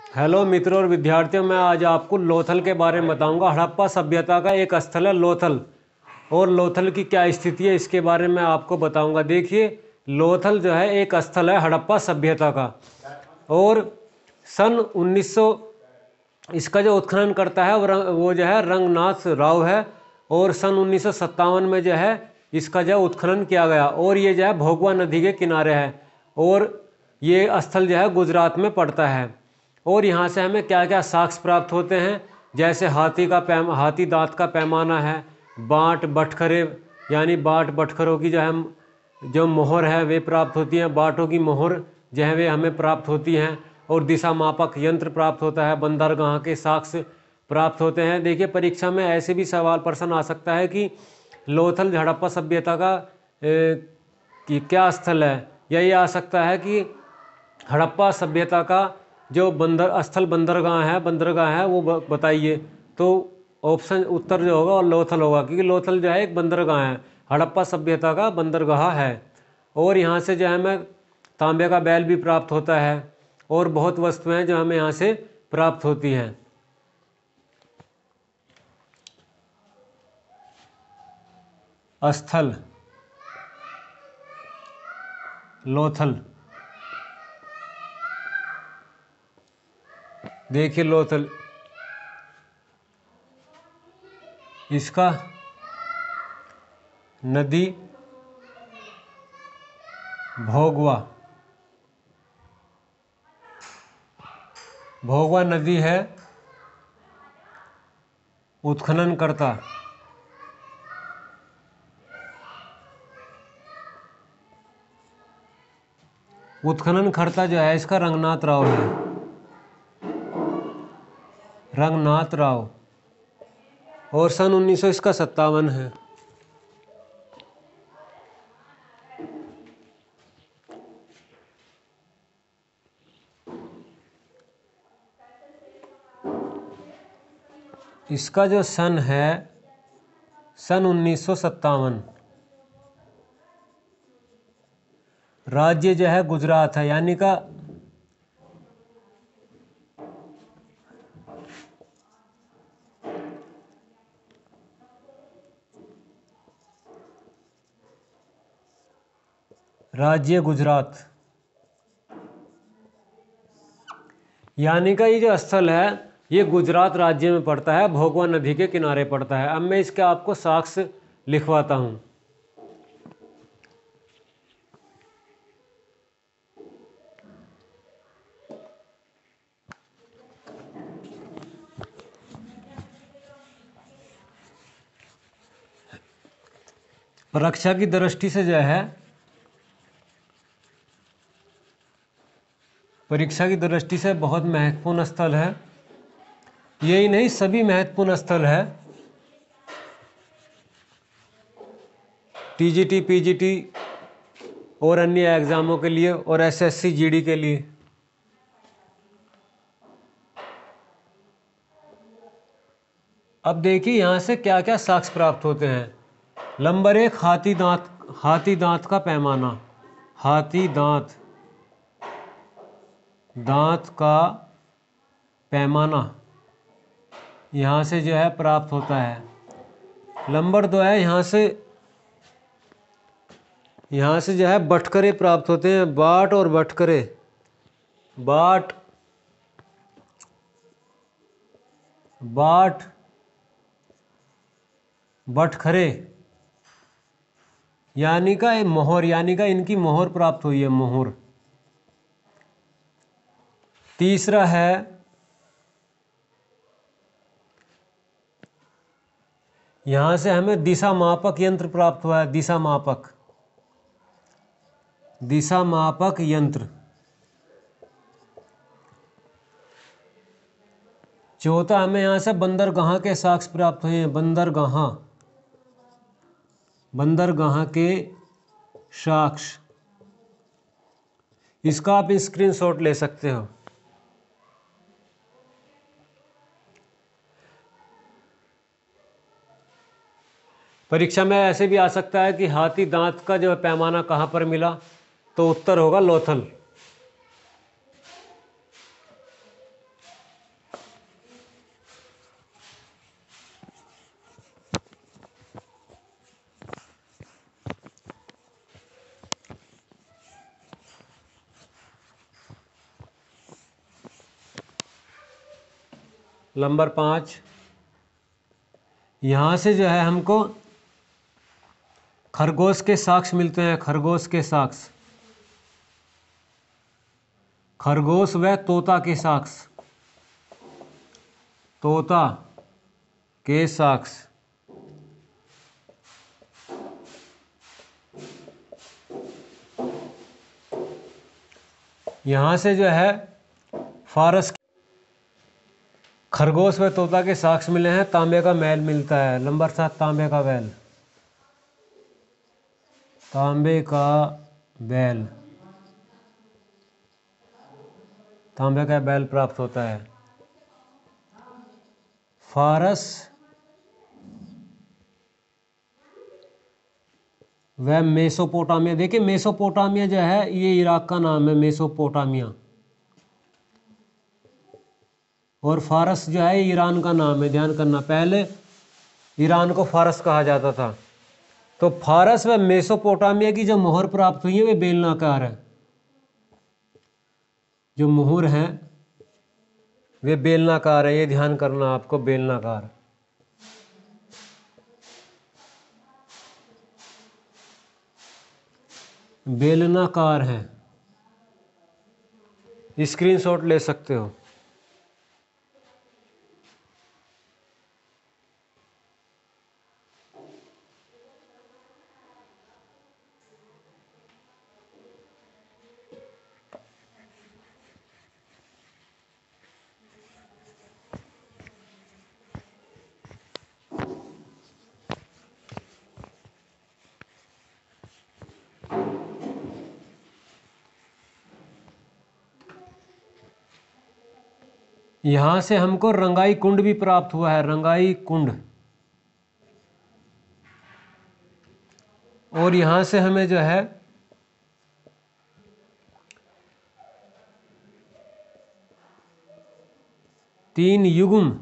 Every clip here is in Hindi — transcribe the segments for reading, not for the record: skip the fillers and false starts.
हेलो मित्रों और विद्यार्थियों, मैं आज आपको लोथल के बारे में बताऊंगा। हड़प्पा सभ्यता का एक स्थल है लोथल, और लोथल की क्या स्थिति है इसके बारे में आपको बताऊंगा। देखिए, लोथल जो है एक स्थल है हड़प्पा सभ्यता का, और सन 1900 इसका जो उत्खनन करता है वो जो है रंगनाथ राव है, और सन 1957 में जो है इसका जो उत्खनन किया गया, और ये जो है भोगवा नदी के किनारे है, और ये स्थल जो है गुजरात में पड़ता है। और यहाँ से हमें क्या क्या साक्ष्य प्राप्त होते हैं, जैसे हाथी दांत का पैमाना है, बाँट बटखरे यानी बाँट बटखरों की जो मोहर है वे प्राप्त होती हैं, बाँटों की मोहर जो है वे हमें प्राप्त होती हैं, और दिशा मापक यंत्र प्राप्त होता है, बंदरगाह के साक्ष्य प्राप्त होते हैं। देखिए, परीक्षा में ऐसे भी सवाल प्रश्न आ सकता है कि लोथल हड़प्पा सभ्यता का कि क्या स्थल है, या ये आ सकता है कि हड़प्पा सभ्यता का जो बंदरगाह है वो बताइए। तो ऑप्शन उत्तर जो होगा और लोथल होगा, क्योंकि लोथल जो है एक बंदरगाह है, हड़प्पा सभ्यता का बंदरगाह है। और यहाँ से जो है हमें तांबे का बैल भी प्राप्त होता है, और बहुत वस्तुएं जो हमें यहाँ से प्राप्त होती हैं। स्थल लोथल, देखिए लोथल, इसका नदी भोगवा नदी है उत्खननकर्ता। उत्खननकर्ता जो है इसका रंगनाथ राव है, रंगनाथ राव, और सन 1957 है। इसका जो सन है सन 1957। राज्य जो है गुजरात है, यानी का राज्य गुजरात, यानी का ये जो स्थल है ये गुजरात राज्य में पड़ता है, भोगवा नदी के किनारे पड़ता है। अब मैं इसके आपको साक्ष्य लिखवाता हूँ। परीक्षा की दृष्टि से जो है, परीक्षा की दृष्टि से बहुत महत्वपूर्ण स्थल है। यही नहीं, सभी महत्वपूर्ण स्थल है, टीजीटी पीजीटी और अन्य एग्जामों के लिए, और एसएससी जीडी के लिए। अब देखिए यहाँ से क्या क्या साक्ष्य प्राप्त होते हैं। नंबर 1, हाथी दांत का पैमाना, हाथी दांत का पैमाना यहाँ से जो है प्राप्त होता है। नंबर 2 है, यहाँ से जो है बटखरे प्राप्त होते हैं, बाट और बटखरे, बाट बटखरे, यानी का मोहर, यानी का इनकी मोहर प्राप्त हुई है, मोहर। तीसरा है, यहां से हमें दिशा मापक यंत्र प्राप्त हुआ है, दिशा मापक यंत्र। चौथा, हमें यहां से बंदरगाह के साक्ष्य प्राप्त हुए हैं, बंदरगाह के साक्ष्य। इसका आप स्क्रीनशॉट ले सकते हो। परीक्षा में ऐसे भी आ सकता है कि हाथी दांत का जो पैमाना कहाँ पर मिला, तो उत्तर होगा लोथल। नंबर 5, यहाँ से जो है हमको खरगोश के साक्ष्य मिलते हैं। खरगोश के साक्ष्य, खरगोश व तोता के साक्ष्य, तोता के साक्ष्य। यहाँ से जो है फारस, खरगोश व तोता के साक्ष्य मिले हैं। तांबे का मैल मिलता है। नंबर 7, तांबे का बैल, तांबे का बैल, तांबे का बैल प्राप्त होता है। फारस व मेसोपोटामिया। देखिए मेसोपोटामिया जो है ये इराक का नाम है, मेसोपोटामिया। और फारस जो है ईरान का नाम है। ध्यान करना, पहले ईरान को फारस कहा जाता था। तो फारस व मेसोपोटामिया की जो मोहर प्राप्त हुई है वे बेलनाकार है। जो मोहर है वे बेलनाकार है, ये ध्यान करना आपको, बेलनाकार। बेलनाकार है, स्क्रीनशॉट ले सकते हो। यहां से हमको रंगाई कुंड भी प्राप्त हुआ है, रंगाई कुंड। और यहां से हमें जो है तीन युग्म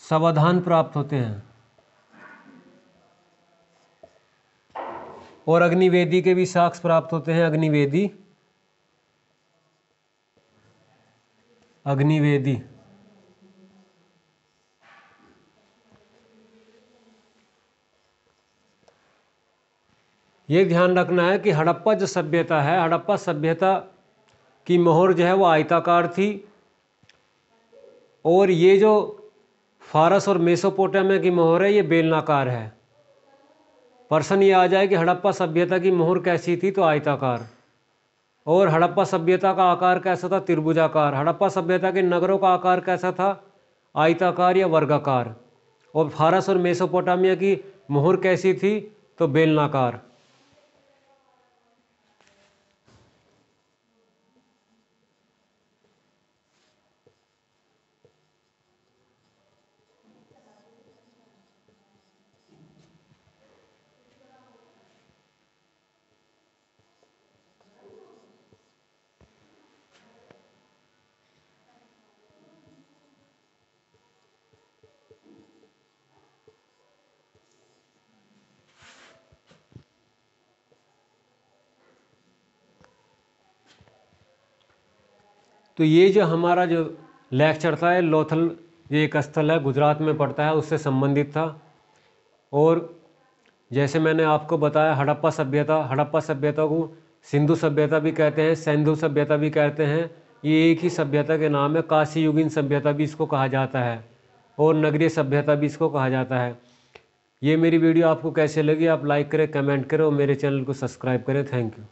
समाधान प्राप्त होते हैं। और अग्निवेदी के भी साक्ष्य प्राप्त होते हैं। अग्निवेदी, अग्निवेदी। ये ध्यान रखना है कि हड़प्पा जो सभ्यता है, हड़प्पा सभ्यता की मोहर जो है वो आयताकार थी। और ये जो फारस और मेसोपोटामिया की मोहर है ये बेलनाकार है। प्रश्न ये आ जाए कि हड़प्पा सभ्यता की मोहर कैसी थी, तो आयताकार। और हड़प्पा सभ्यता का आकार कैसा था, त्रिभुजाकार। हड़प्पा सभ्यता के नगरों का आकार कैसा था, आयताकार या वर्गाकार। और फारस और मेसोपोटामिया की मोहर कैसी थी, तो बेलनाकार। तो ये जो हमारा जो लेक्चर था, ये लोथल, ये एक स्थल है गुजरात में पड़ता है, उससे संबंधित था। और जैसे मैंने आपको बताया हड़प्पा सभ्यता, हड़प्पा सभ्यता को सिंधु सभ्यता भी कहते हैं, सिंधु सभ्यता भी कहते हैं। ये एक ही सभ्यता के नाम है। काशी युगीन सभ्यता भी इसको कहा जाता है, और नगरीय सभ्यता भी इसको कहा जाता है। ये मेरी वीडियो आपको कैसे लगी, आप लाइक करें, कमेंट करें और मेरे चैनल को सब्सक्राइब करें। Thank you.